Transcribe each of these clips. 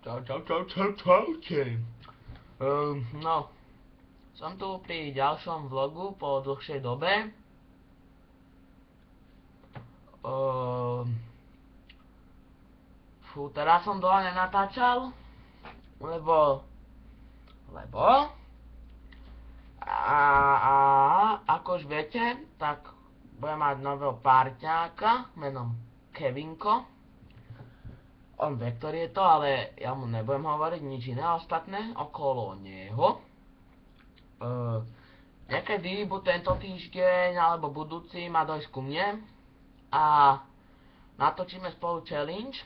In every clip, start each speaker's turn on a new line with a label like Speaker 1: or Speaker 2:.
Speaker 1: Čaute. No, som tu pri ďalšom vlogu po dlhšej dobe. Teraz som dlho nenatáčal, lebo ako už viete, tak budem mať nového parťáka menom Kevinko. On vie, ktorý je to, ale ja mu nebudem hovoriť nič iné ostatné okolo neho. Niekedy, buď tento týždeň, alebo budúci, má dojsť ku mne a natočíme spolu challenge.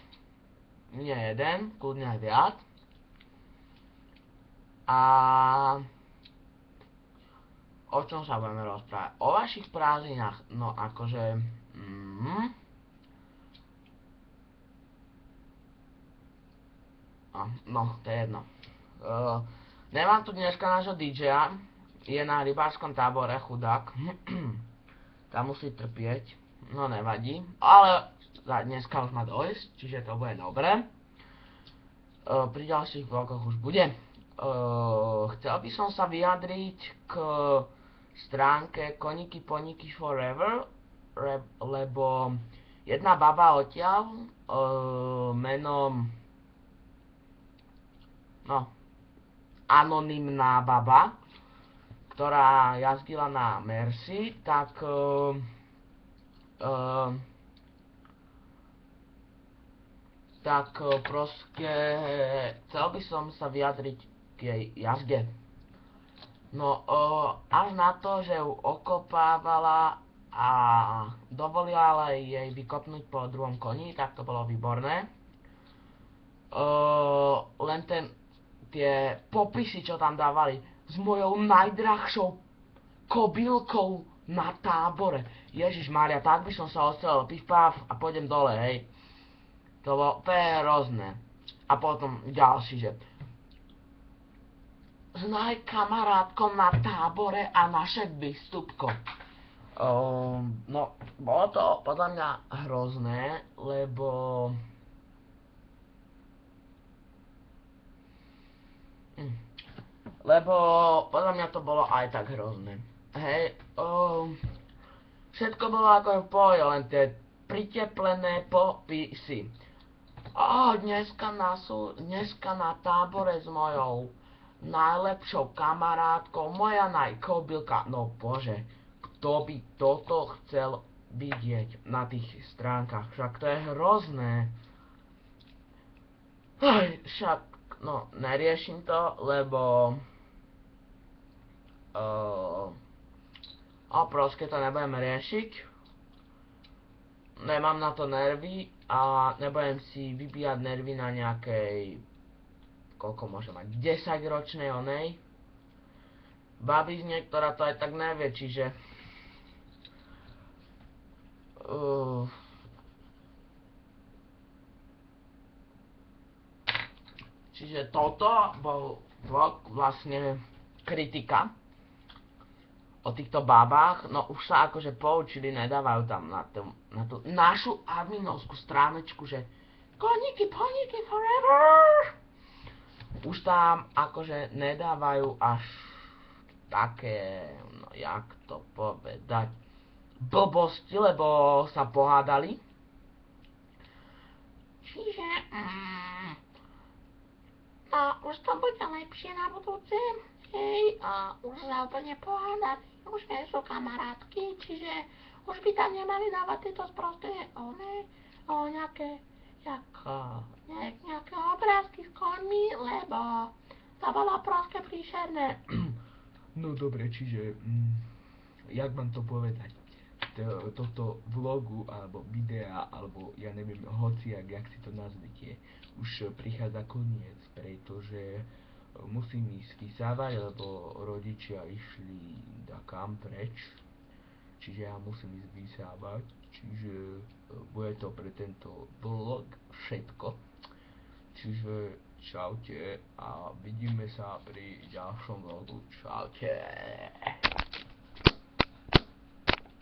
Speaker 1: Nie jeden, kľudne aj viac. A o čom sa budeme rozprávať? O vašich prázdninách, no akože... No, to je jedno. Nemám tu dneska nášho DJ-a. Je na rybárskom tábore, chudák. Tam musí trpieť. No nevadí. Ale dneska už má dojsť, čiže to bude dobré. Pri ďalších vlogoch už bude. Chcel by som sa vyjadriť k stránke Koniky Poniky Forever, lebo jedna baba odtiaľ menom anonymná baba, ktorá jazdila na Mercy, tak proste chcel by som sa vyjadriť k jej jazde. No, až na to, že ju okopávala a dovolila jej vykopnúť po druhom koni, tak to bolo výborné. Len tie popisy, čo tam dávali, s mojou najdrahšou kobylkou na tábore. Ježišmária, tak by som sa odstrelil, pif paf a pôjdem dole, hej. To bolo hrozné. A potom ďalší, že s najkamarátkom na tábore a naše výstupko. No, bolo to podľa mňa hrozné, lebo podľa mňa to bolo aj tak hrozné. Hej, všetko bolo ako v pohode, len tie priteplené popisy. Dneska na tábore s mojou najlepšou kamarátkou, moja najkobylka. No bože, kto by toto chcel vidieť na tých stránkach? Však to je hrozné. Však, no, neriešim to, lebo proste to nebudem riešiť. Nemám na to nervy a nebudem si vybíjať nervy na nejakej, koľko môže mať, 10-ročnej onej babizne, ktorá to aj tak nevie, čiže toto bol vlog, vlastne kritika o týchto babách. No už sa akože poučili, nedávajú tam na tú našu adminovskú stránečku, že Koniky Poniky Forever. Už tam akože nedávajú až také, no jak to povedať, blbosti, lebo sa pohádali. Čiže už to bude lepšie na budúce. Hej, a už sa úplne pohádali, už nie sú kamarátky, čiže už by tam nemali dávať tieto sprosté nejaké obrázky s koňmi, lebo to bolo proste príšerné.
Speaker 2: No dobre, čiže, jak mám to povedať, tohto vlogu, alebo videa, alebo ja neviem, hociak, jak si to nazvite, už prichádza koniec, pretože musím ísť vysávať, lebo rodičia išli dakam preč, čiže ja musím ísť vysávať, čiže bude to pre tento vlog všetko. Čiže čaute a vidíme sa pri ďalšom vlogu. Čaute.